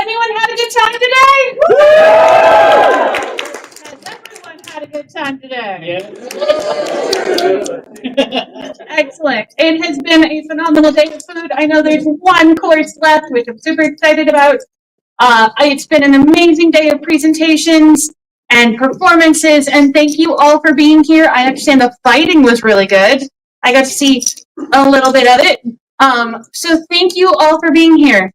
anyone had a good time today? Woo! Has everyone had a good time today? Yeah. Excellent. It has been a phenomenal day of food. I know there's one course left, which I'm super excited about. It's been an amazing day of presentations and performances, and thank you all for being here. I understand the fighting was really good. I got to see a little bit of it. So thank you all for being here.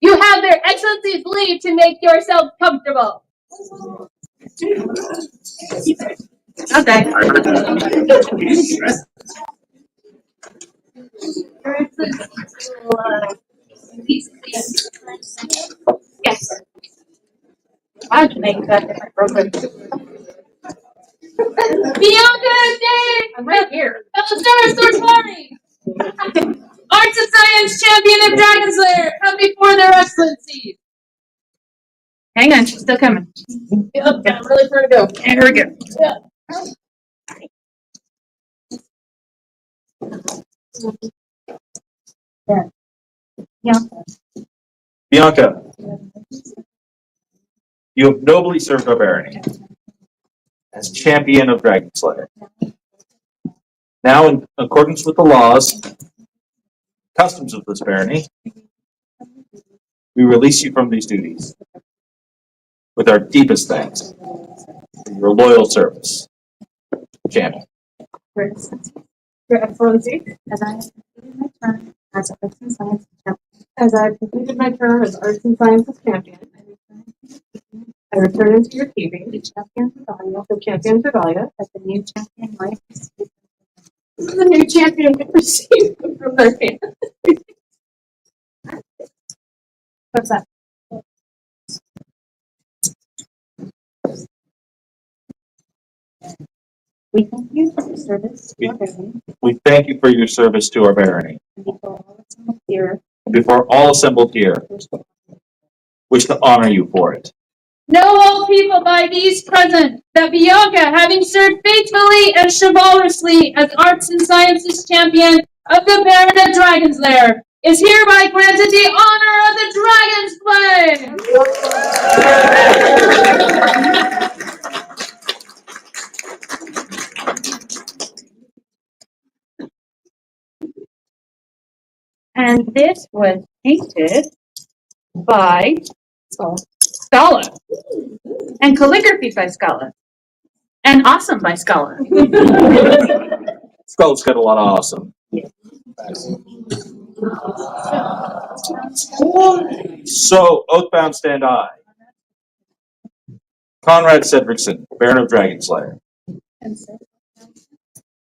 You have their excellencies leave to make yourselves comfortable. Okay. Yes. I can make that different real quick. Bianca, Dave! I'm right here. Fellow Stars, Barony! Arts and Science Champion of Dragon's Lair, come before their excellencies. Hang on, she's still coming. Yep, I'm really far to go. Here we go. Yeah. Bianca, you have nobly served our barony as champion of Dragon's Lair. Now, in accordance with the laws, customs of this barony, we release you from these duties with our deepest thanks for your loyal service. Champion. Your Excellency, as I have completed my term as Arts and Science Champion, I return into your keeping the champion for Valia as the new champion might receive. The new champion would receive from their hands. What's that? We thank you for your service to our barony. We thank you for your service to our barony. And before all assembled here, Before all assembled here, wish to honor you for it. know all people by these present that Bianca, having served faithfully and chivalrously as Arts and Sciences Champion of the Baron of Dragon's Lair, is hereby granted the honor of the Dragon's Flame. And this was painted by Scala. And calligraphy by Scala. And awesome by Scala. Scala's got a lot of awesome. So, oathbound stand I. Conrad Cedricson, Baron of Dragon's Lair.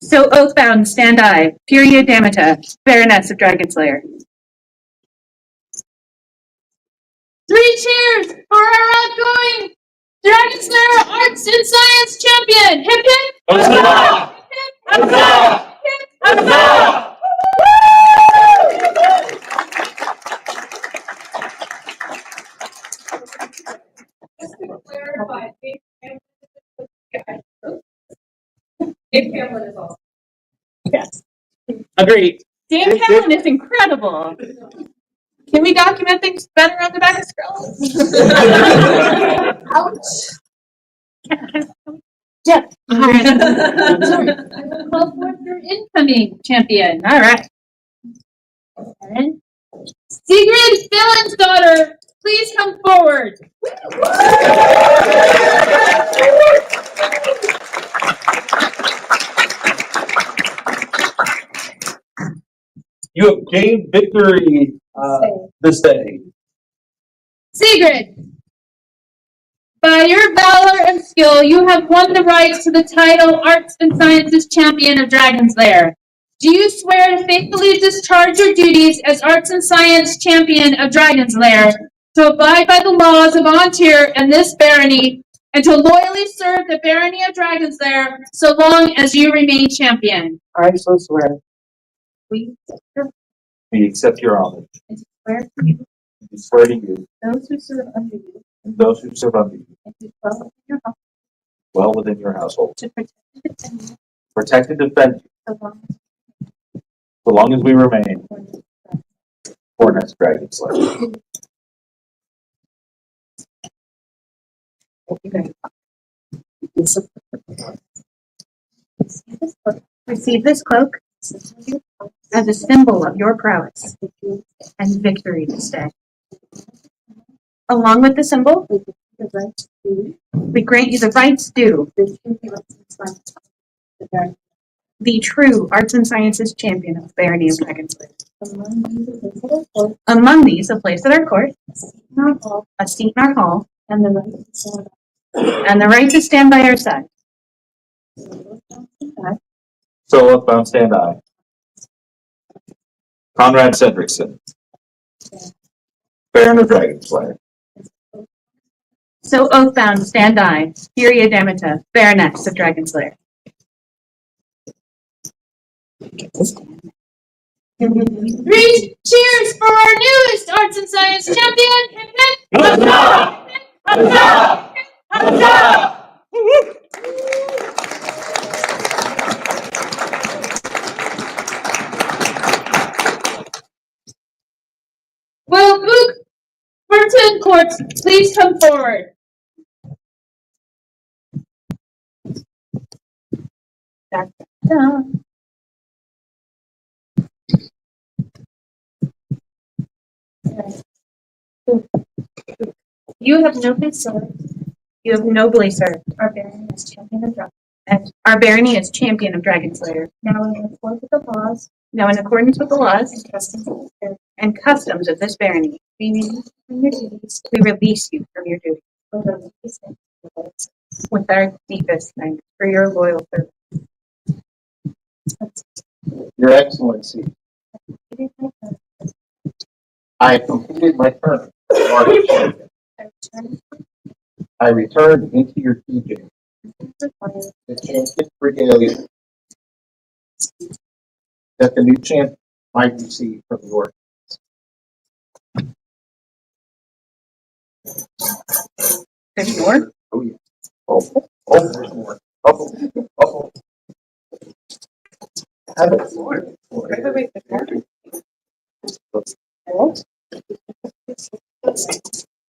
So oathbound stand I, Furia Damata, Baroness of Dragon's Lair. 3 cheers for our outgoing Dragon's Lair Arts and Science Champion! Hip hip! Huzzah! Hip hip! Huzzah! Hip hip! Huzzah! Just to clarify, Dave Hamlin is awesome. Yes. Agreed. Dave Hamlin is incredible. Can we document things better on the back of scrolls? Ouch. Yeah. I will call forth your incoming champion. All right. And Sigrid Fillon's daughter, please come forward. You have gained victory this day. Sigrid, by your valor and skill, you have won the rights to the title Arts and Sciences Champion of Dragon's Lair. Do you swear to faithfully discharge your duties as Arts and Science Champion of Dragon's Lair, to abide by the laws of Ontir and this barony, and to loyally serve the Barony of Dragon's Lair so long as you remain champion? I so swear. We accept your homage. and to swear to you, We swear to you those who serve under you, and those who serve under you and to dwell within your house, well within your household, to protect and defend you protect and defend you so long as so long as we remain you for next Dragon's Lair. Receive this cloak as a symbol of your prowess and victory this day. Along with the symbol, we grant you the rights due the true arts and sciences champion of the Barony of Dragonslayer. Among these, a place at our court, a seat in our hall, and the right to stand by our side. So oath-bound stand I. Conrad Cedricson, Baron of Dragonslayer. So oath-bound stand I, Furia Damata, Baroness of Dragonslayer. Three cheers for our newest arts and science champion! Hip, hip. Huzzah! Huzzah! Huzzah! Will Luke Burton Court please come forward? You have nobly served. You have nobly served our barony as champion of our barony as champion of Dragonslayer. Now in accordance with the laws. Now in accordance with the laws and customs of this barony, we release you from your duties. With our deepest thanks for your loyal service. Your Excellency, I have completed my term. I return into your keeping the champion regalia that the new champion might receive from your. There's more? Oh, yeah. Oh, there's more. Oh. Have it.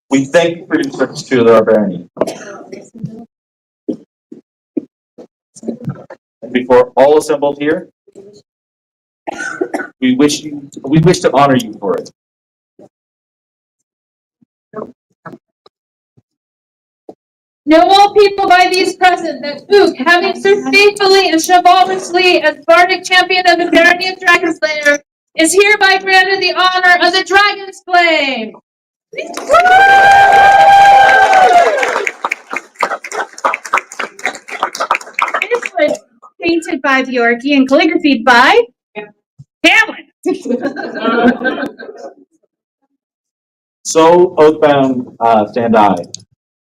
We thank you for your service to our barony. And before all assembled here, we wish to honor you for it. Know all people by these present that Luke, having served faithfully and chivalrously as Bardic champion of the Barony of Dragonslayer, is hereby granted the honor of the Dragon's Flame. This was painted by Bjorky and calligraphied by Hamlin. So oath-bound stand I,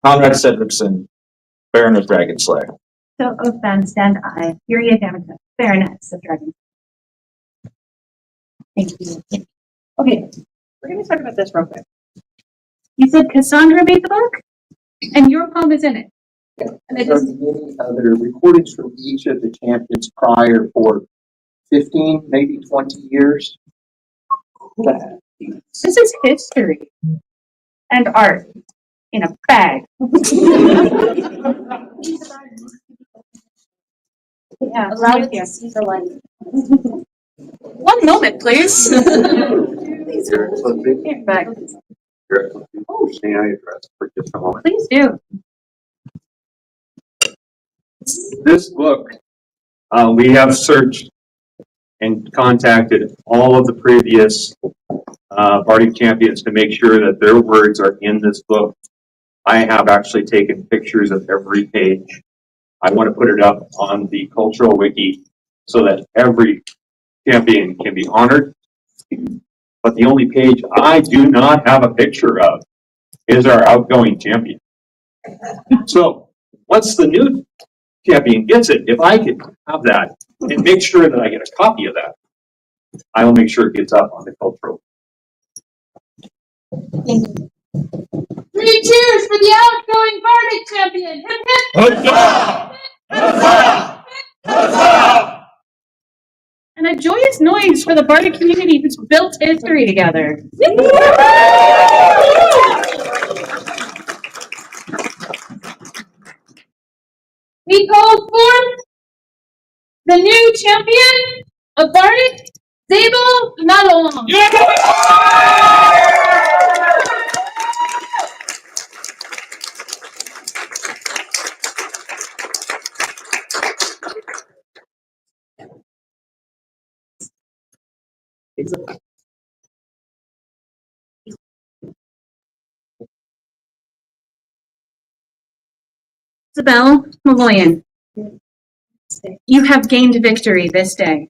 Conrad Cedricson, Baron of Dragonslayer. So oath-bound stand I, Furia Damata, Baroness of Dragonslayer. Thank you. Okay, we're going to talk about this real quick. You said Cassandra made the book, and your poem is in it. And There are many other recordings from each of the champions prior for 15, maybe 20 years. This is history and art in a bag. Yeah, Allow it to see the light. One moment, please. Here, back. Oh, may I address for just a moment? Please do. This book, we have searched and contacted all of the previous Bardic champions to make sure that their words are in this book. I have actually taken pictures of every page. I want to put it up on the cultural wiki so that every champion can be honored. But the only page I do not have a picture of is our outgoing champion. So once the new champion gets it, if I could have that and make sure that I get a copy of that, I will make sure it gets up on the cultural. 3 cheers for the outgoing Bardic champion! Hip, hip. Huzzah! Huzzah! Huzzah! And a joyous noise for the Bardic community who's built history together. call forth the new champion of Barony, Zabel Madelon. Isabel Malloyan, you have gained victory this day.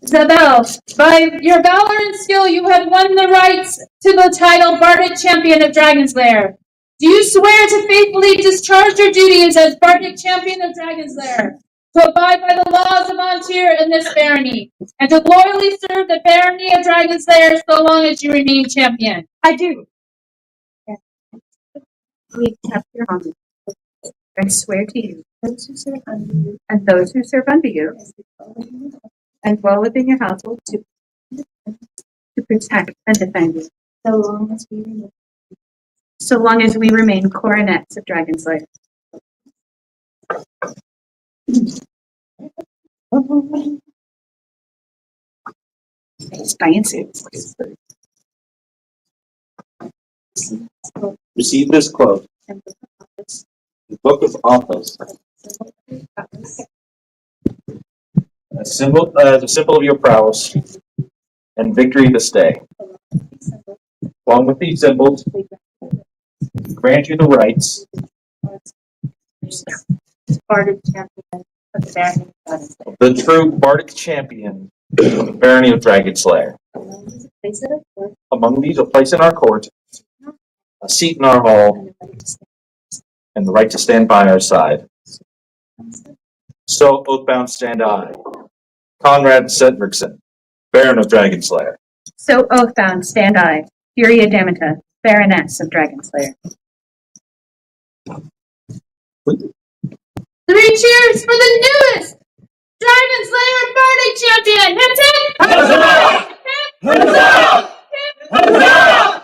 Zabel, by your valor and skill, you have won the rights to the title Bardic Champion of Dragon's Lair. Do you swear to faithfully discharge your duties as Bardic Champion of Dragon's Lair, to abide by the laws of Antir and this barony, and to loyally serve the barony of Dragon's Lair so long as you remain champion? I do. We accept your honor. I swear to you, those who serve under you, and those who serve under you, and dwell within your household to protect and defend you, so long as we remain coronets of Dragon's Lair. Receive this quote. The book of office. A symbol of your prowess and victory this day. Along with these symbols, grant you the rights of the true Bardic champion of the Barony of Dragon's Lair. Among these, a place in our court, a seat in our hall, and the right to stand by our side. So oathbound stand I, Conrad Sedrickson, Baron of Dragon's Lair. So oathbound stand I, Furia Damata, Baroness of Dragon's Lair. 3 cheers for the newest Dragon's Lair Bardic Champion! Hip hip! Huzzah! Hip huzzah! Hip huzzah!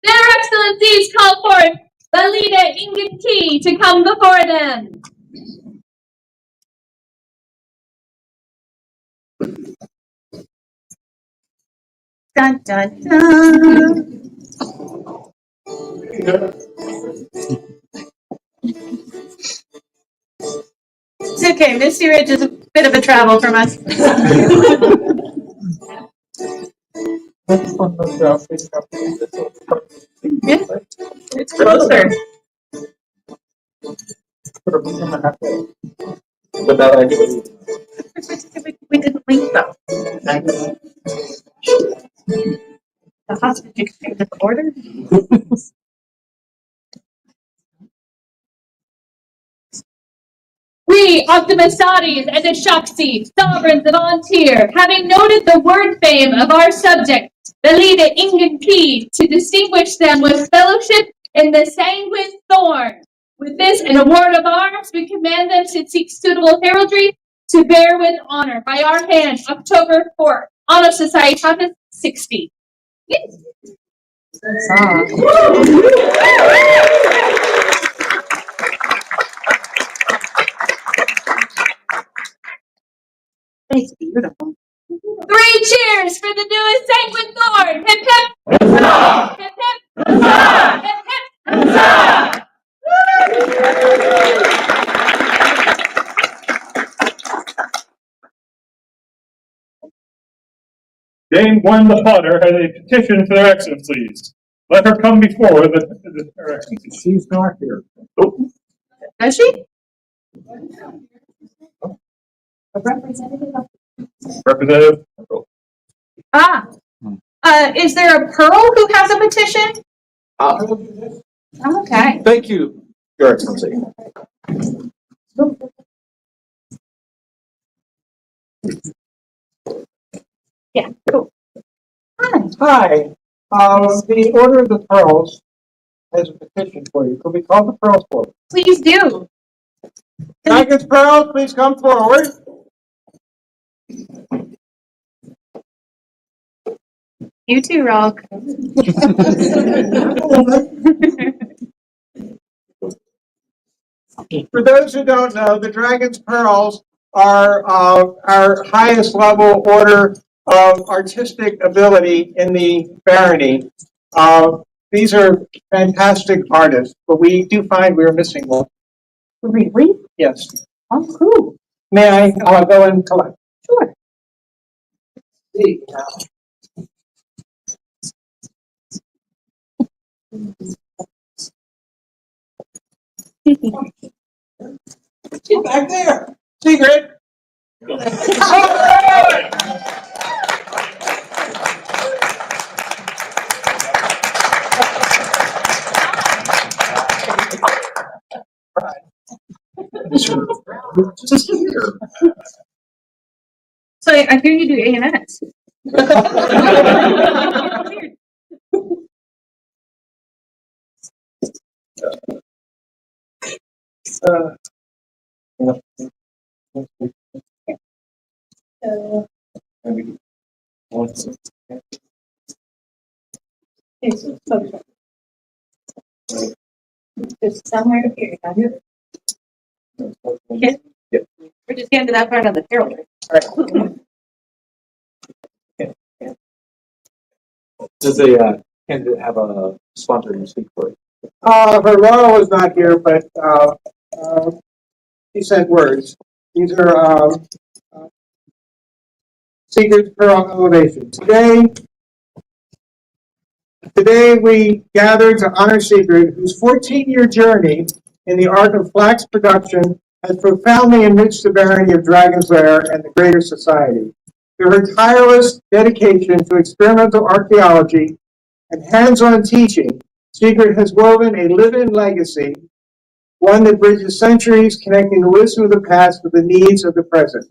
Their Excellencies call forth the leader Ingrid Key to come before them. Dun, dun, dun. It's okay, Misty Ridge is a bit of a travel from us. It's closer. Without anybody. We didn't link though. The hostage exchange of order. We, Optimasatis and Ashaksi, sovereigns of Antir, having noted the word fame of our subject, the leader Ingrid Key, to distinguish them with fellowship in the sanguine thorn. With this, an award of arms, we command them to seek suitable heraldry to bear with honor by our hand, October 4th, Honor Society 60. It's beautiful. 3 cheers for the newest sanguine thorn! Hip hip! Huzzah! Hip hip! Huzzah! Hip hip! Huzzah! Dame Gwenda Potter has a petition for their excellencies. Let her come before her excellencies. She's not here. Does she? Representative. Ah. Is there a Pearl who has a petition? Okay. Thank you, Your Excellency. Yeah, cool. Hi. Hi, the Order of the Pearls has a petition for you. Could we call the Pearls forward? Please do. Dragons Pearls, please come forward. You too, Rock. For those who don't know, the Dragon's Pearls are our highest level order of artistic ability in the Barony. These are fantastic artists, but we do find we're missing one. Really? Yes. Oh, cool. May I go and collect? Sure. See. She's back there. Secret. So I hear you do A&S. It's somewhere here. Okay. We're just getting to that part of the carol. Does a candidate have a sponsor to speak for it? Her Laurel is not here, but she sent words. These are Secret Pearl Elevation. Today we gather to honor Sigrid, whose 14-year journey in the art of flax production has profoundly enriched the Barony of Dragon's Lair and the greater society. Through her tireless dedication to experimental archaeology and hands-on teaching, Sigrid has woven a living legacy, one that bridges centuries, connecting the wisdom of the past with the needs of the present.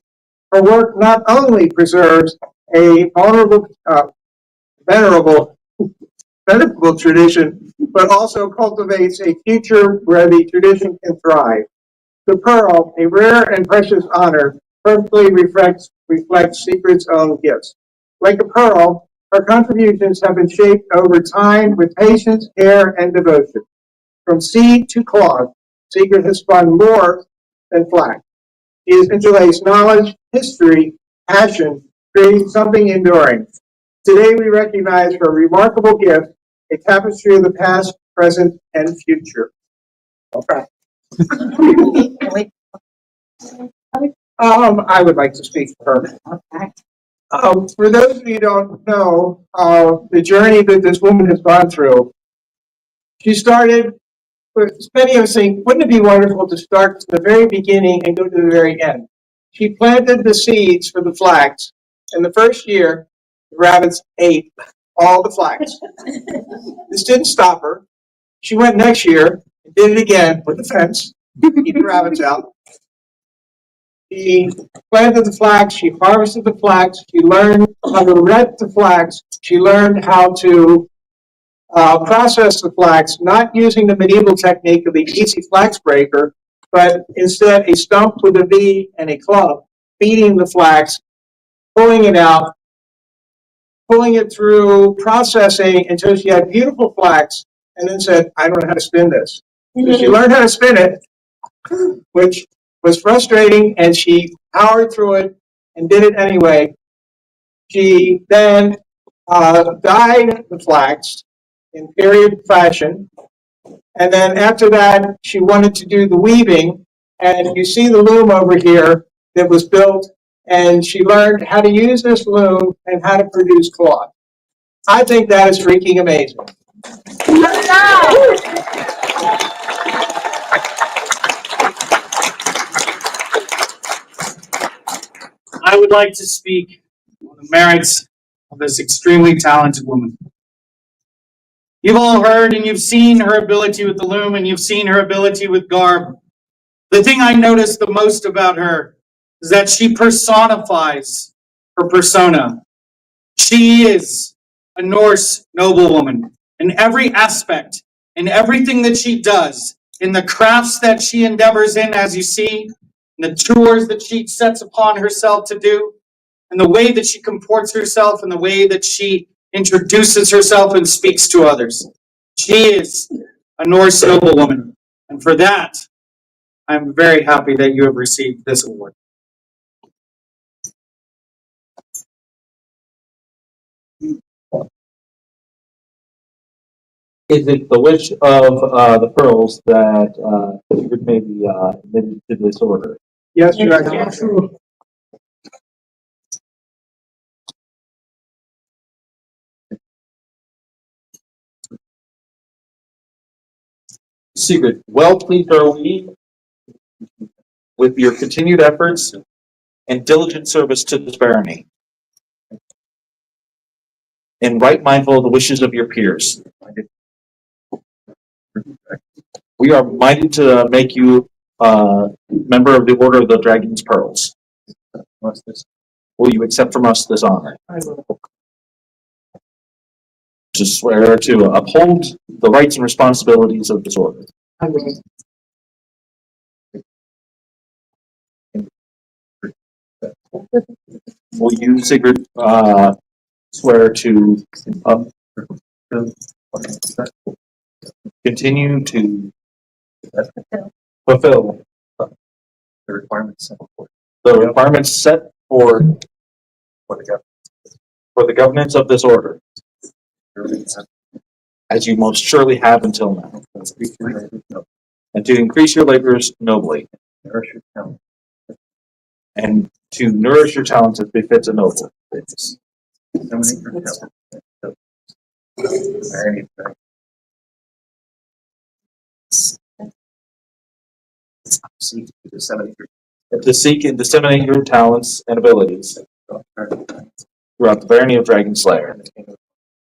Her work not only preserves a venerable tradition, but also cultivates a future where the tradition can thrive. The pearl, a rare and precious honor, perfectly reflects Sigrid's own gifts. Like a pearl, her contributions have been shaped over time with patience, care, and devotion. From seed to cloth, Sigrid has spun more than flax. She has interlaced knowledge, history, passion, creating something enduring. Today we recognize her remarkable gift, a tapestry of the past, present, and future. Okay. I would like to speak for her. Okay. For those of you who don't know the journey that this woman has gone through, she started, many of us think, wouldn't it be wonderful to start from the very beginning and go to the very end? She planted the seeds for the flax, and the first year, the rabbits ate all the flax. This didn't stop her. She went next year and did it again with the fence, keep the rabbits out. She planted the flax, she harvested the flax, she learned how to ret the flax, she learned how to process the flax, not using the medieval technique of the easy flax breaker, but instead a stump with a V and a club, beating the flax, pulling it out, pulling it through, processing until she had beautiful flax, and then said, I don't know how to spin this. So she learned how to spin it, which was frustrating, and she powered through it and did it anyway. She then dyed the flax in period fashion, and then after that, she wanted to do the weaving, and you see the loom over here that was built, and she learned how to use this loom and how to produce cloth. I think that is freaking amazing. I would like to speak on the merits of this extremely talented woman. You've all heard and you've seen her ability with the loom, and you've seen her ability with garb. The thing I noticed the most about her is that she personifies her persona. She is a Norse noblewoman in every aspect, in everything that she does, in the crafts that she endeavors in, as you see, in the chores that she sets upon herself to do, and the way that she comports herself, and the way that she introduces herself and speaks to others. She is a Norse noblewoman, and for that, I'm very happy that you have received this award. Is it the wish of the pearls that Sigrid may be admitted to this order? Yes, Your Excellency. Sigrid, well pleased are we with your continued efforts and diligent service to this barony, and right mindful of the wishes of your peers. We are minded to make you member of the Order of the Dragon's Pearls. Will you accept from us this honor? To swear to uphold the rights and responsibilities of this order. Will you, Sigrid, swear to continue to fulfill the requirements set for the governance of this order, as you most surely have until now, and to increase your labors nobly, and to nourish your talents as befits a noble. To seek and disseminate your talents and abilities throughout the Barony of Laire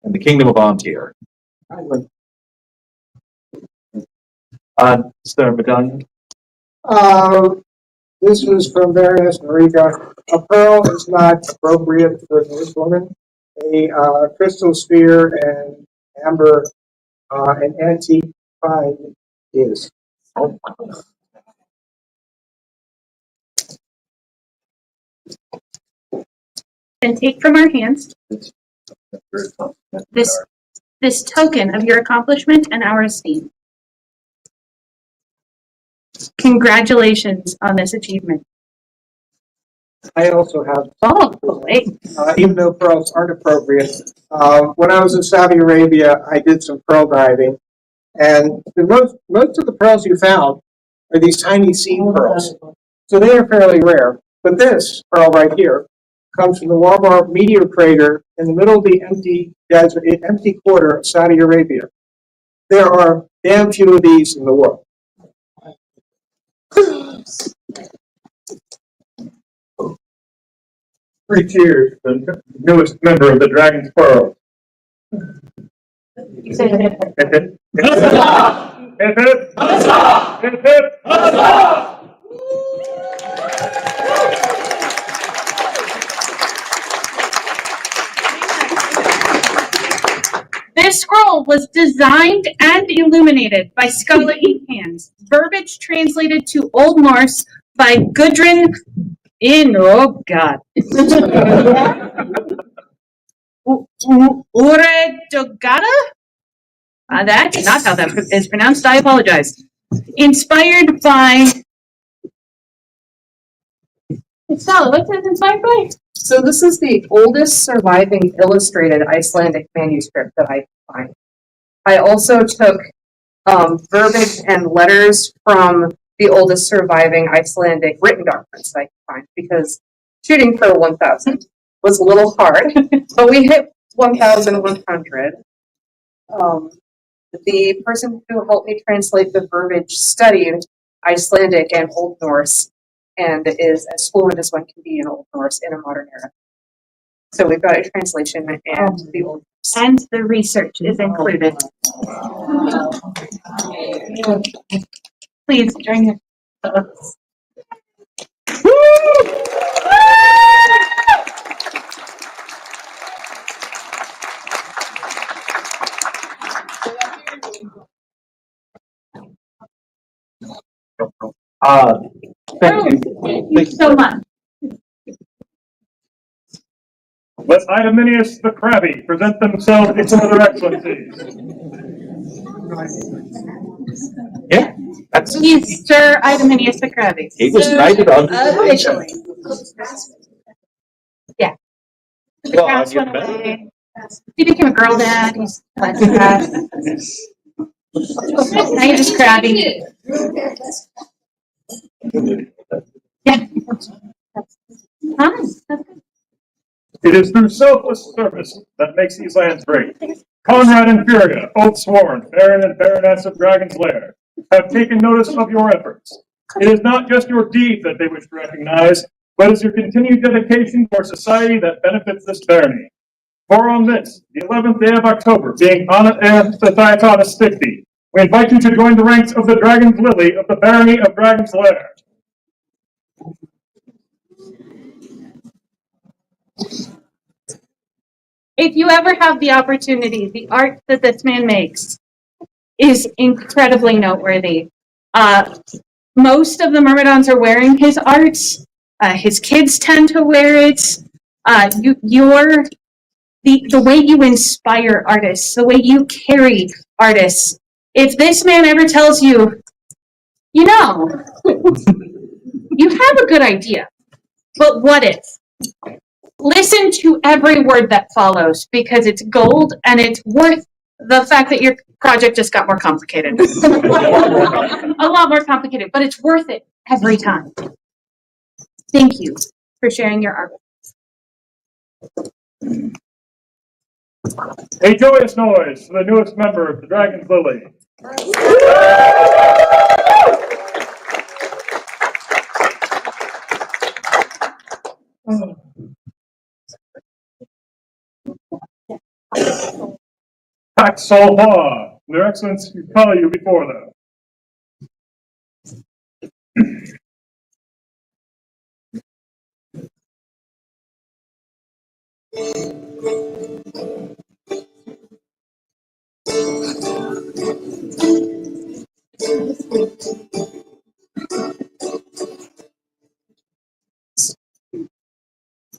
and the Kingdom of Ontier. Is there a medallion? This was from Baroness Marika. A pearl is not appropriate for this woman. A crystal sphere and amber, an antique find is. And take from our hands this token of your accomplishment and our esteem. Congratulations on this achievement. I also have, Oh, wait. even though pearls aren't appropriate, when I was in Saudi Arabia, I did some pearl diving, and most of the pearls you found are these tiny seed pearls. So they are fairly rare. But this pearl right here comes from the Wabar meteor crater in the middle of the empty desert, empty quarter of Saudi Arabia. There are damn few of these in the world. 3 cheers for the newest member of the Dragon's Pearl. This scroll was designed and illuminated by Scholar Ink Hands. Verbiage translated to Old Norse by Gudrun Uredogata? That's not how that is pronounced. I apologize. Inspired by... Stella, what's it inspired by? So this is the oldest surviving illustrated Icelandic manuscript that I could find. I also took verbiage and letters from the oldest surviving Icelandic written documents that I could find, because shooting for 1,000 was a little hard, but we hit 1,100. The person who helped me translate the verbiage studied Icelandic and Old Norse, and is as fluent as one can be in Old Norse in a modern era. So we've got a translation and the Old Norse. And the research is included. Please join your photos. Thank you. Thank you so much. Let as Idomenius the Crabby present themselves before their excellencies. Yeah, that's, He's Sir Idomenius the Crabby. he was knighted on. Officially. Yeah. The Well, cats you've went been- away. He became a girl dad. He's less that. Now you're just crabby. Yeah. Hi. It is through selfless service that makes these lands great. Conrad and Furia, oath sworn, Baron and Baroness of Dragon's Lair, have taken notice of your efforts. It is not just your deeds that they wish to recognize, but is your continued dedication for society that benefits this barony. For on this, the 11th day of October, being Anna Societatis 60, we invite you to join the ranks of the Dragon's Lily of the Barony of Dragon's Lair. If you ever have the opportunity, the art that this man makes is incredibly noteworthy. Most of the Myrmidons are wearing his art. His kids tend to wear it. The way you inspire artists, the way you carry artists. If this man ever tells you, you know, you have a good idea, but what if? Listen to every word that follows because it's gold and it's worth the fact that your project just got more complicated. A lot more complicated, but it's worth it every time. Thank you for sharing your art. A joyous noise for the newest member of the Dragon's Lily. Pax Solva, Their Excellency call you before them.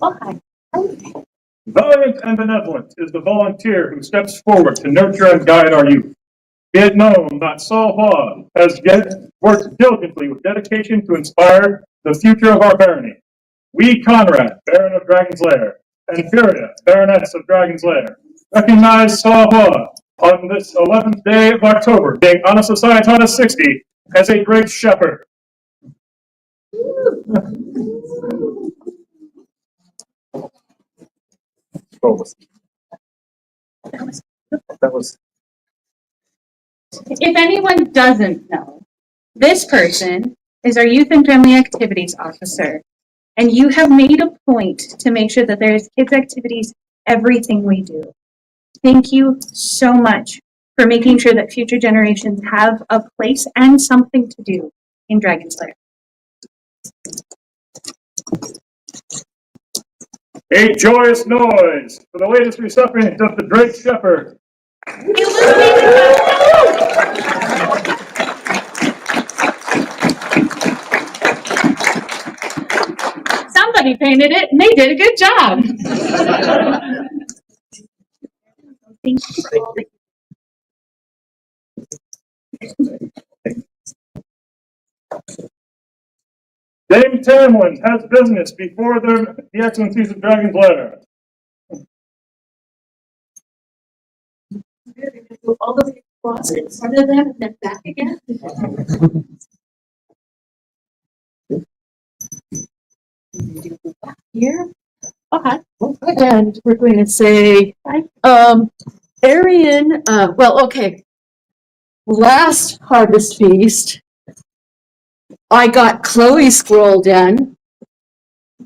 Oh, hi. Valiant and benevolent is the volunteer who steps forward to nurture and guide our youth. Be it known that Solva has worked diligently with dedication to inspire the future of our barony. We, Conrad, Baron of Dragon's Lair, and Furia, Baroness of Dragon's Lair, recognize Solva on this 11th day of October, being Anna Societatis 60, as a great shepherd. That was. If anyone doesn't know, this person is our Youth and Family Activities Officer, and you have made a point to make sure that there's kids' activities, everything we do. Thank you so much for making sure that future generations have a place and something to do in Dragon's Lair. A joyous noise for the latest recipient of the Great Shepherd. Somebody painted it and they did a good job. Thank you for all the Dame Tamlin has business before the Excellencies of Dragon's Lair. all the way across it, front of them, and then back again. Here. Okay. And we're going to say, Arian, okay. Last Harvest Feast, I got Chloe's scroll done,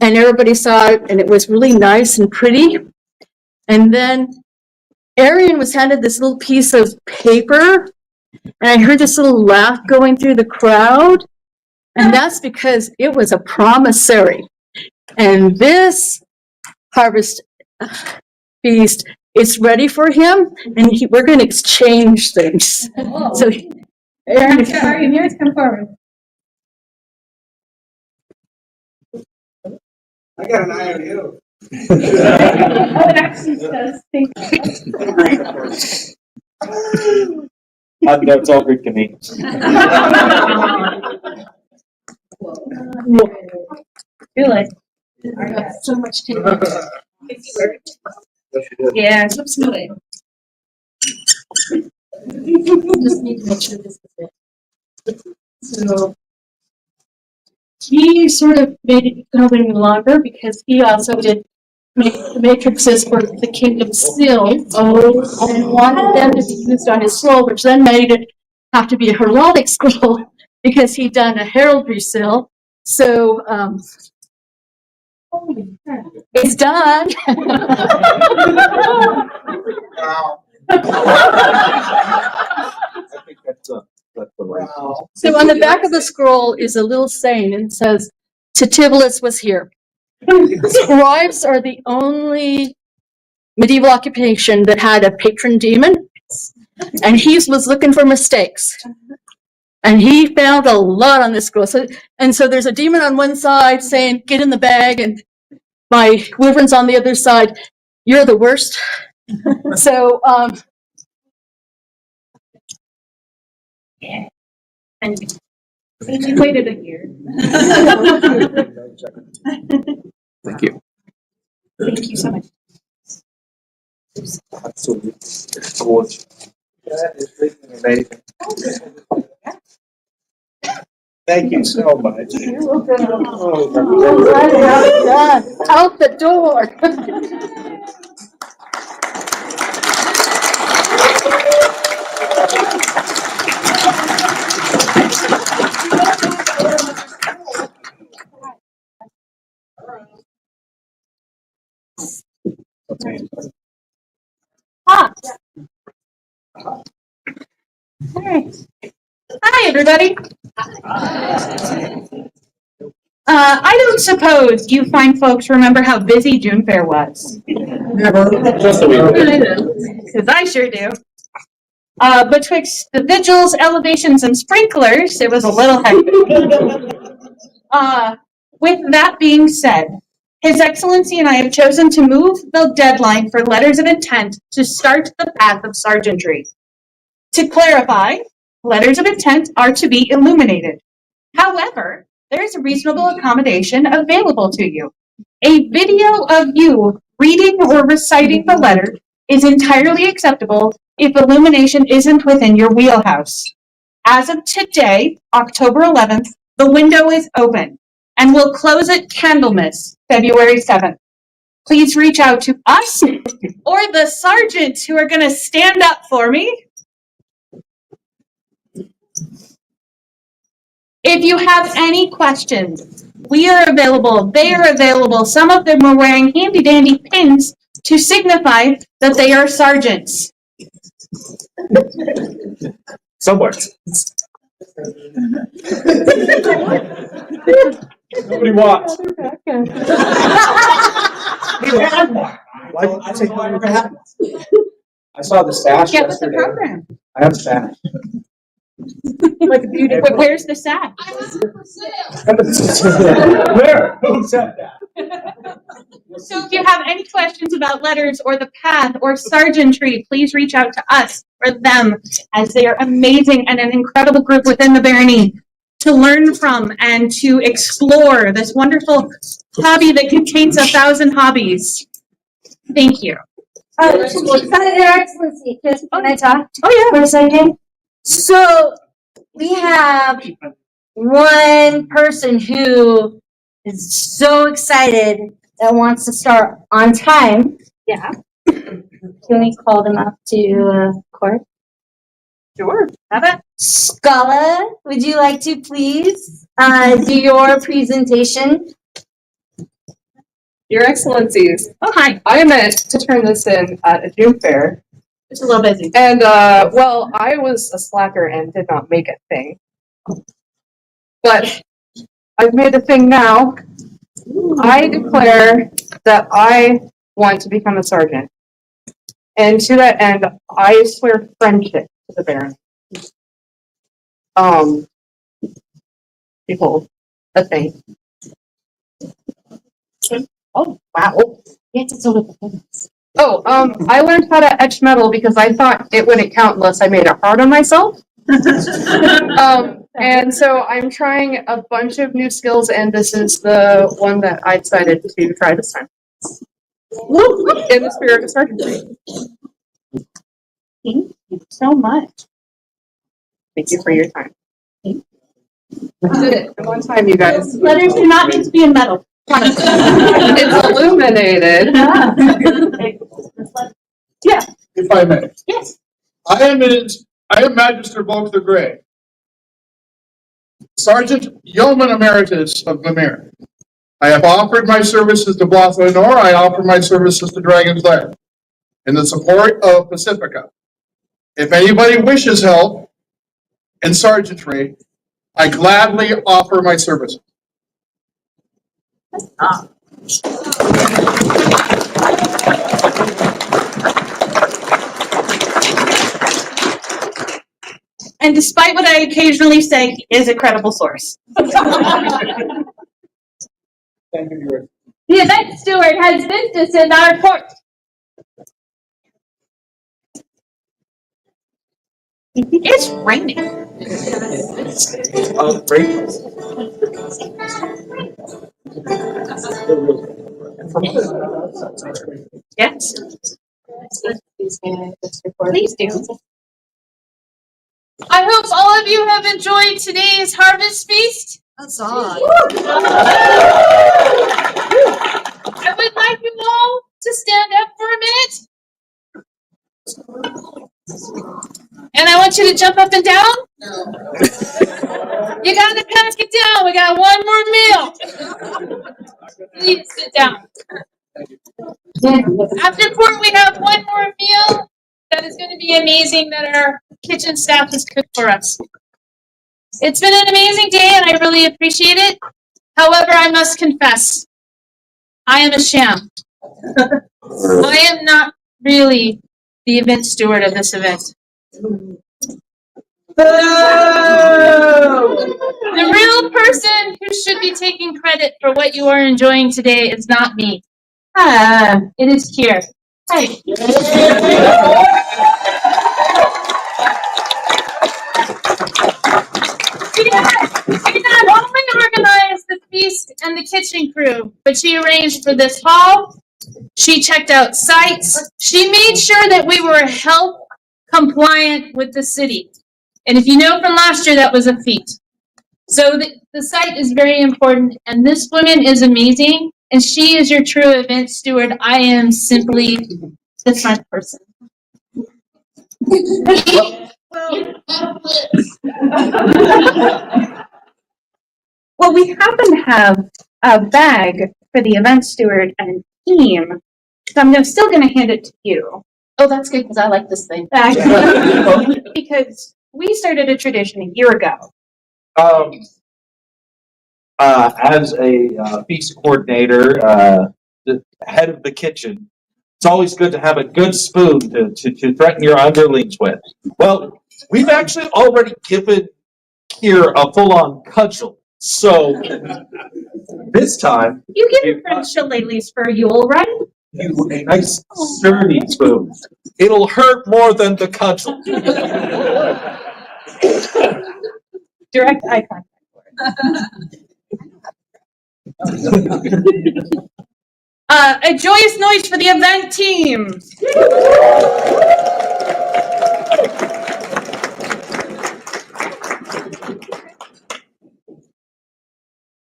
and everybody saw it, and it was really nice and pretty. And then Arian was handed this little piece of paper, and I heard this little laugh going through the crowd, and that's because it was a promissory. And this Harvest Feast, it's ready for him, and we're going to exchange things. Oh. So, Aaron, Sorry, yours come forward. I got an IOU. Oh, it actually does. Thank you. No, it's all Greek to me. Feel like I have so much to yeah, absolutely. Just need to make sure this is it. So he sort of made it go even longer because he also did make the matrices for the kingdom seal and wanted them to be used on his scroll, which then made it have to be a heraldic scroll because he'd done a heraldry seal. So it's done. Wow. I think that's the right. Wow. So on the back of the scroll is a little saying, and it says, Titibulus was here. Scribes are the only medieval occupation that had a patron demon, and he was looking for mistakes. And he found a lot on this scroll. So there's a demon on one side saying, get in the bag, and my wyvern's on the other side, you're the worst. So, And we waited a year. Thank you. Thank you so much. Absolutely. It's gorgeous. That is freaking amazing. Thank you so much. you're welcome. I'm glad to have it done. Out the door. Ah. All right. Hi, everybody. I don't suppose you fine folks remember how busy June Fair was. Never. Just a week. Because I sure do. Betwixt the vigils, elevations, and sprinklers, it was a little hectic. With that being said, His Excellency and I have chosen to move the deadline for letters of intent to start the path of sergeantry. To clarify, letters of intent are to be illuminated. However, there is a reasonable accommodation available to you. A video of you reading or reciting the letter is entirely acceptable if illumination isn't within your wheelhouse. As of today, October 11th, the window is open and will close at Candlemas, February 7th. Please reach out to us or the sergeants who are going to stand up for me. If you have any questions, we are available. They are available. Some of them are wearing handy-dandy pins to signify that they are sergeants. Somewhere. Nobody watched. You had one. I said, no, I never had one. I saw the sash Get with the yesterday. program. I have a sash. Like a beauty. But where's the sack? Where? Who said that? So if you have any questions about letters or the path or sergeantry, please reach out to us or them, as they are amazing and an incredible group within the Barony to learn from and to explore this wonderful hobby that contains 1,000 hobbies. Thank you. Your Excellency, can I talk? Oh, For a second? So, we have one person who is so excited that wants to start on time. Yeah. Can we call them up to court? Sure. Have it. Scala, would you like to please do your presentation? Your Excellencies, Oh, hi. I meant to turn this in at a June fair, It's a little busy. and well, I was a slacker and did not make a thing. But I've made a thing now. I declare that I want to become a sergeant. And to that end, I swear friendship to the Baron. Behold, a thing. Oh, wow. Yes, it's over the fence. Oh, I learned how to etch metal because I thought it wouldn't count unless I made it hard on myself. And so I'm trying a bunch of new skills, and this is the one that I decided to try this time. In the spirit of sergeantry. Thank you so much. Thank you for your time. I did it in one time, you guys. Letters do not need to be in metal. It's illuminated. Yeah. If I may. Yes. I am Magister Volk the Grey, Sergeant Yeoman Emeritus of Lemire. I have offered my services to Blas Lenore. I offer my services to Dragon's Lair in the support of Pacifica. If anybody wishes help in sergeantry, I gladly offer my services. And despite what I occasionally say, he is a credible source. Thank you, Your The event steward has business in our court. It's raining. Yes. Please do. I hope all of you have enjoyed today's harvest feast. That's odd. I would like you all to stand up for a minute. And I want you to jump up and down. You gotta pack it down. We got one more meal. Please sit down. After court, we have one more meal that is going to be amazing that our kitchen staff has cooked for us. It's been an amazing day and I really appreciate it. However, I must confess, I am a sham. I am not really the event steward of this event. The real person who should be taking credit for what you are enjoying today is not me. It is here. Hey. She not only organized the feast and the kitchen crew, but she arranged for this hall. She checked out sites. She made sure that we were health compliant with the city. And if you know from last year, that was a feat. So the site is very important, and this woman is amazing, and she is your true event steward. I am simply the front person. Well, we happen to have a bag for the event steward and team, so I'm still going to hand it to you. Oh, that's good, because I like this thing. Because we started a tradition a year ago. As a feast coordinator, the head of the kitchen, it's always good to have a good spoon to threaten your underlings with. Well, we've actually already given here a full-on cudgel. So this time, You give French shillelaghs for Yule, right? you a nice sturdy spoon. It'll hurt more than the cudgel. Direct eye contact. A joyous noise for the event team.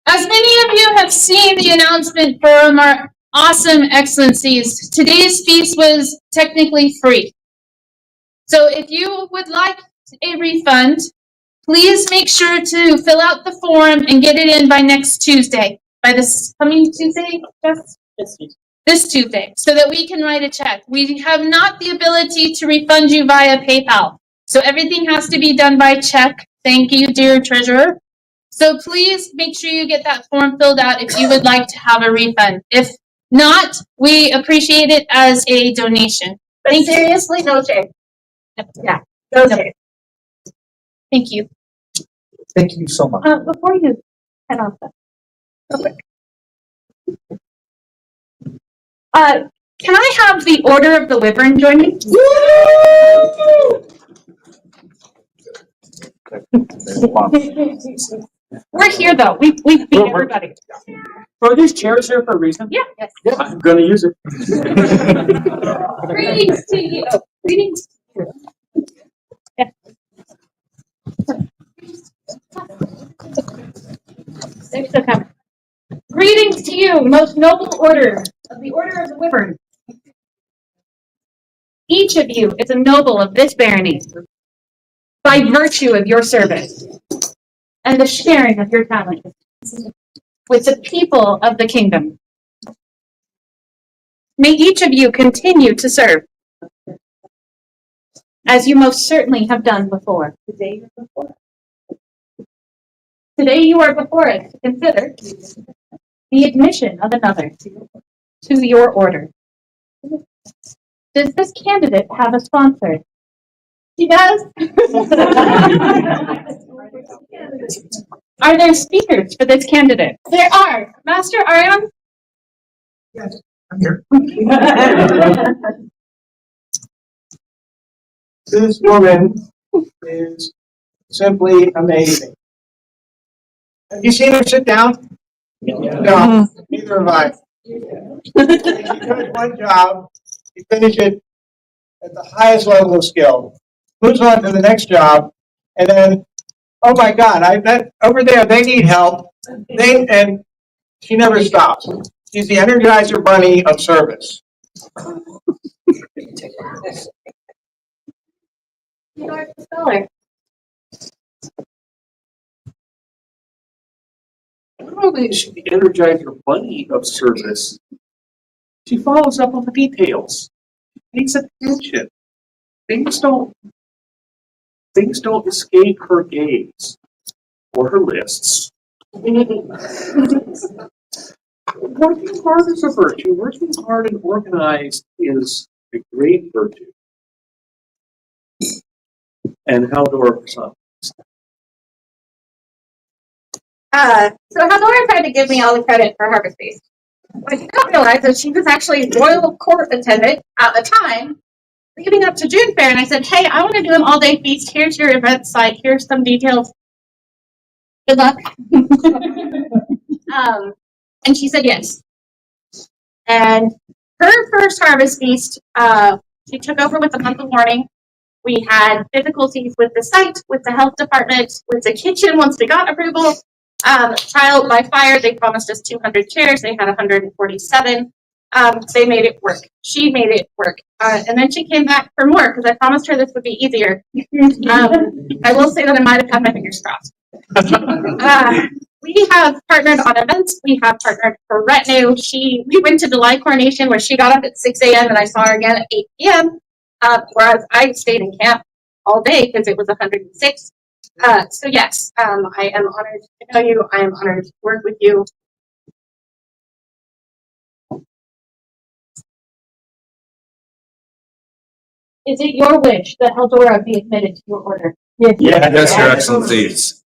As many of you have seen the announcement from our awesome excellencies, today's feast was technically free. So if you would like a refund, please make sure to fill out the form and get it in by next Tuesday. By this coming Tuesday, Jess? This Tuesday, so that we can write a check. We have not the ability to refund you via PayPal. So everything has to be done by check. Thank you, dear treasurer. So please make sure you get that form filled out if you would like to have a refund. If not, we appreciate it as a donation. But seriously, no shame. Yeah, no shame. Thank you. Thank you so much. Before you head off, real quick. Can I have the Order of the Wyvern join me? We're here though. We beat everybody. Are these chairs here for a reason? Yeah. Yes. Yeah, I'm gonna use it. Greetings to you. Greetings. Yeah. They're still coming. Greetings to you, most noble order of the Order of the Wyvern. Each of you is a noble of this barony by virtue of your service and the sharing of your talent with the people of the kingdom. May each of you continue to serve as you most certainly have done before. Today you are before us to consider the admission of another to your order. Does this candidate have a sponsor? She does. Are there speakers for this candidate? There are. Master Arion? Yes, I'm here. This woman is simply amazing. Have you seen her sit down? No, neither have I. She does one job, she finishes it at the highest level of skill, moves on to the next job, and then, oh my God, I bet over there they need help. And she never stops. She's the Energizer Bunny of service. You are the speller. Not only is she the Energizer Bunny of service, she follows up on the details. She pays attention. Things don't escape her gaze or her lists. Working hard is a virtue. Working hard and organized is a great virtue. And Haldor for some. So Laire tried to give me all the credit for Harvest Feast. What you don't realize is she was actually royal court attendant at the time, leading up to June Fair, and I said, hey, I want to do an all-day feast. Here's your event site. Here's some details. Good luck. And she said yes. And her first Harvest Feast, she took over with a month of warning. We had difficulties with the site, with the health department, with the kitchen once we got approval. Trial by fire, they promised us 200 chairs. They had 147. They made it work. She made it work. And then she came back for more because I promised her this would be easier. I will say that I might have had my fingers crossed. We have partnered on events. We have partnered for retinue. We went to July coronation where she got up at 6 a.m. and I saw her again at 8 p.m. Whereas I stayed in camp all day because it was 106. So yes, I am honored to know you. I am honored to work with you. Is it your wish that Haldora be admitted to your order? Yes, Your Excellencies.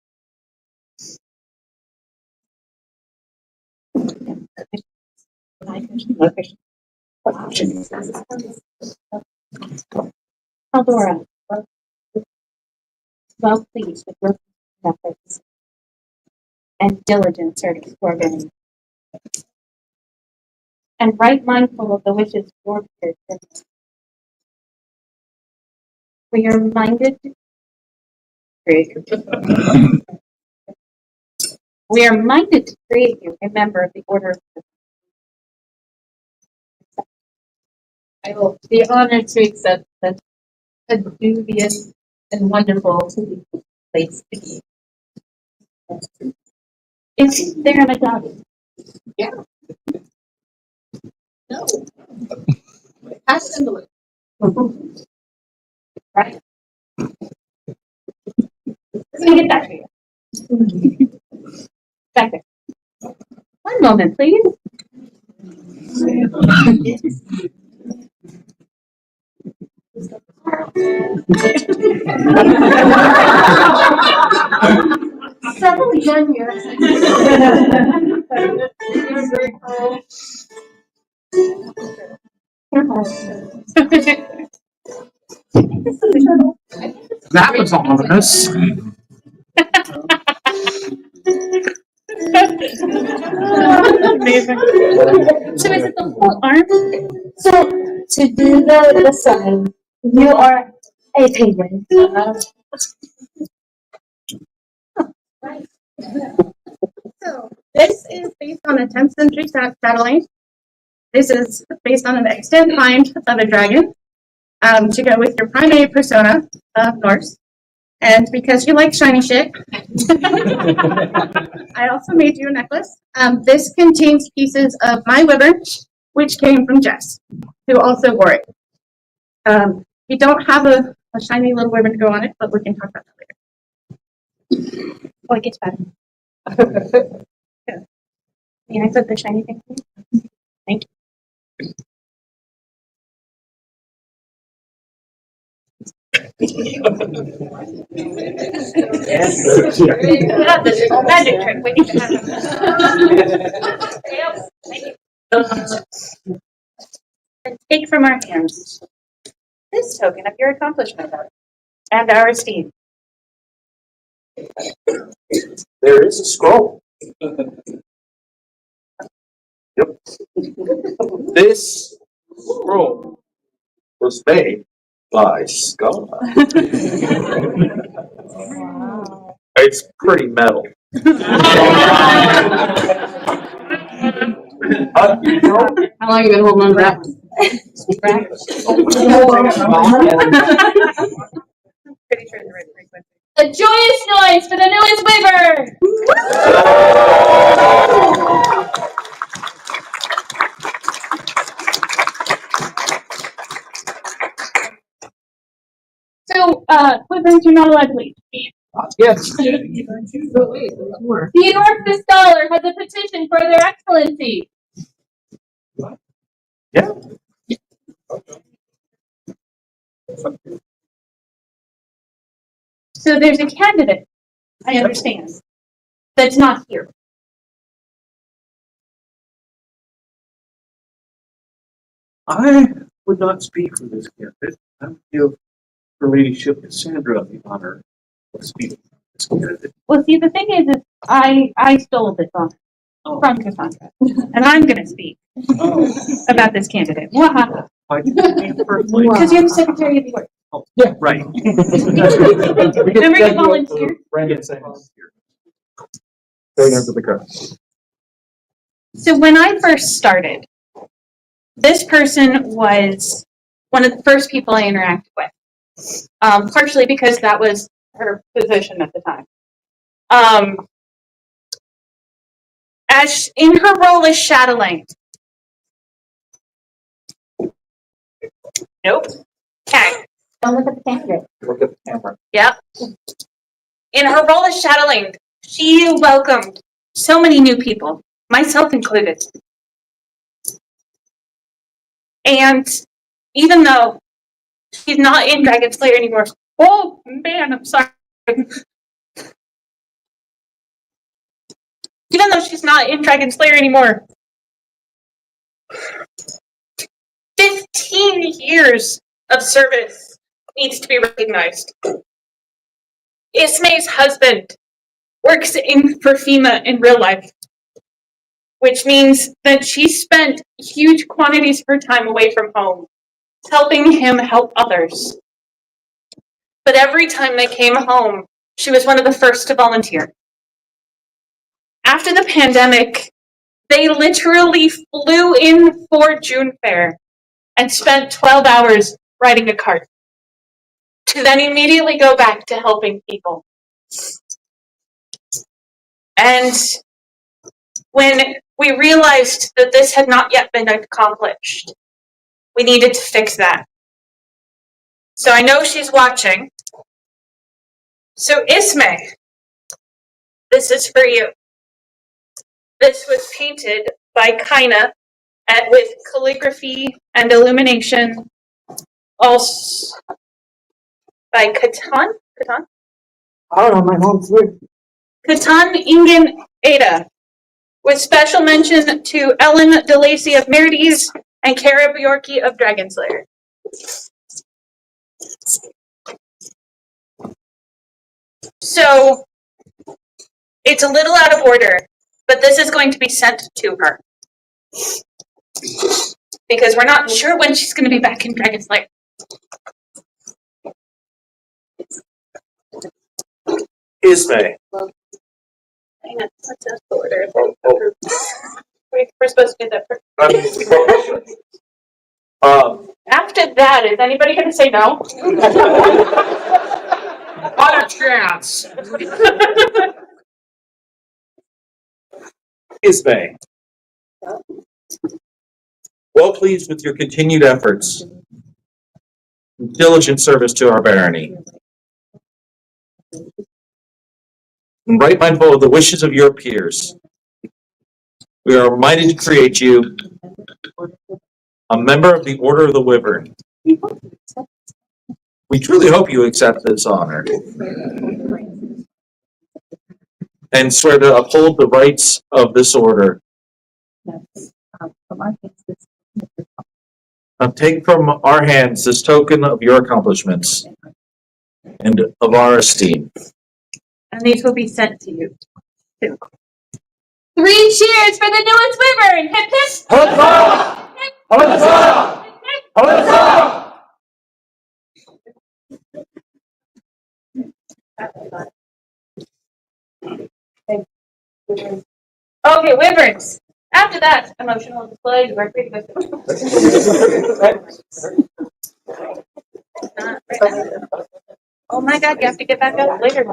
Haldora, well pleased with your efforts and diligent service for Barony, and right mindful of the wishes of your peers. We are minded to create you a member of the Order of the I will be honored to accept such a dubious and wonderful place to be. Is there a medallion? Yeah. No. Pass envelope. Right. Let me get that for you. Back there. One moment, please. Several young years. That was ominous. Amazing. So is it the whole arm? So to do the sign, you are a penguin. So this is based on a 10th century satellite. This is based on an extant find of a dragon to go with your primary persona of Norse. And because you like shiny shit, I also made you a necklace. This contains pieces of my wyvern, which came from Jess, who also wore it. We don't have a shiny little wyvern to go on it, but we can talk about that later. Oh, it gets better. Yeah. May I put the shiny thing? Thank you. Yeah, this is all magic trick. We need to have and take from our hands this token of your accomplishment and our esteem. There is a scroll. Yep. This scroll was made by Scott. It's pretty metal. How long have you been holding on to that? Pretty sure the right frequency. A joyous noise for the newest wyvern! So, wyverns, you're not allowed to leave. Yes. The Enormous Scholar has a petition for their excellency. Yeah. So there's a candidate, I understand, that's not here. I would not speak for this candidate. I would give her ladyship Cassandra the honor of speaking for this candidate. Well, see, the thing is I stole this honor from Cassandra, and I'm going to speak about this candidate. Because I can speak personally. you're the Secretary of the Order. Oh, yeah, right. Remember you volunteered? Brandon Simmons. Right under the ground. So when I first started, this person was one of the first people I interacted with, partially because that was her position at the time. As in her role as Shadowlane. Nope. Okay. Don't look at the candidate. Look at the camera. Yep. In her role as Shadowlane, she welcomed so many new people, myself included. And even though she's not in Dragon Slayer anymore, oh man, I'm sorry. Even though she's not in Dragon Slayer anymore, 15 years of service needs to be recognized. Ismay's husband works for FEMA in real life, which means that she spent huge quantities of her time away from home, helping him help others. But every time they came home, she was one of the first to volunteer. After the pandemic, they literally flew in for June Fair and spent 12 hours riding a cart to then immediately go back to helping people. And when we realized that this had not yet been accomplished, we needed to fix that. So I know she's watching. So Ismay, this is for you. This was painted by Kaina with calligraphy and illumination, also by Katan? I don't know, my mom's weird. Katan Ingen Ada, with special mention to Ellen DeLacy of Merides and Cara Bjorky of Dragon's Lair. So, it's a little out of order, but this is going to be sent to her. Because we're not sure when she's going to be back in Dragon's Lair. Ismay. Hang on, let's ask the order. We're supposed to do that first. After that, is anybody going to say no? Not a chance. Ismay. Well pleased with your continued efforts, diligent service to our barony. And right mindful of the wishes of your peers, we are minded to create you a member of the Order of the Wyvern. We truly hope you accept this honor and swear to uphold the rights of this order. Now take from our hands this token of your accomplishments and of our esteem. And these will be sent to you, too. 3 cheers for the newest wyvern! Hip hip! Huzzah! Huzzah! Huzzah! Okay, wyverns. After that, emotional display. You are free to go. Oh my God, you have to get back up later.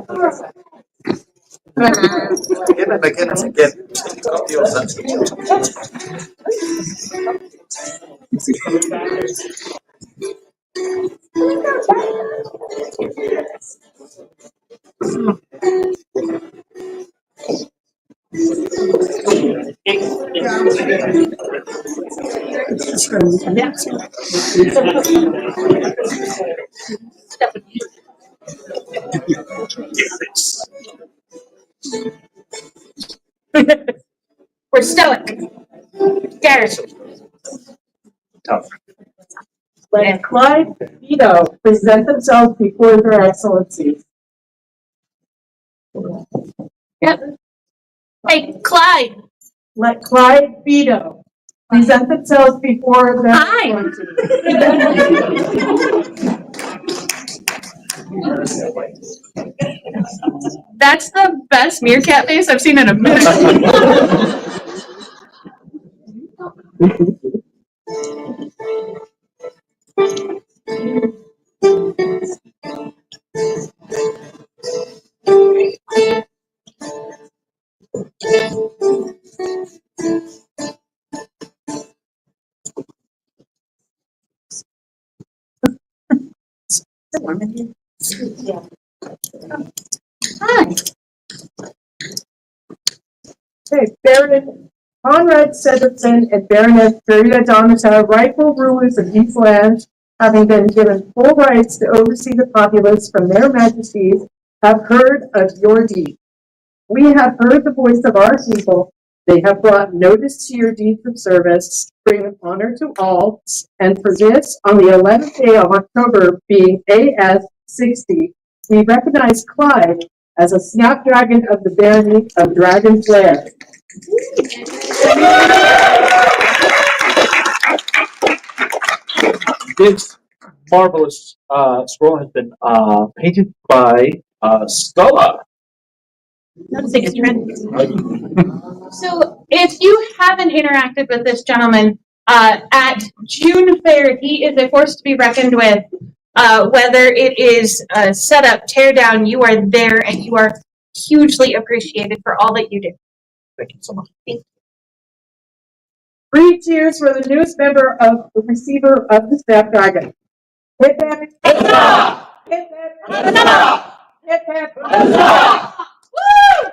We're stoic. Garrett. Tough. Let Clyde Vito present themselves before their excellencies. Yep. Hey, Clyde. Let Clyde Vito present themselves before their excellencies. That's the best meerkat face I've seen in a minute. Hi. Okay, Baron Conrad Cedricson and Baroness Ferida Donata, rightful rulers of these lands, having been given full rights to oversee the populace from their majesties, have heard of your deeds. We have heard the voice of our people. They have brought notice to your deeds of service, bringing honor to all, and for this, on the 11th day of October, being AS 60, we recognize Clyde as a snapdragon of the Barony of Dragon's Lair. This marvelous scroll has been painted by Sculla. That's a trend. So, if you haven't interacted with this gentleman at June Fair, he is a force to be reckoned with. Whether it is set up, tear down, you are there, and you are hugely appreciated for all that you do. Thank you so much. 3 cheers for the newest member of the receiver of the Snapdragon. Hip hip. Huzzah! Hip hip. Huzzah! Hip hip. Huzzah! Woo!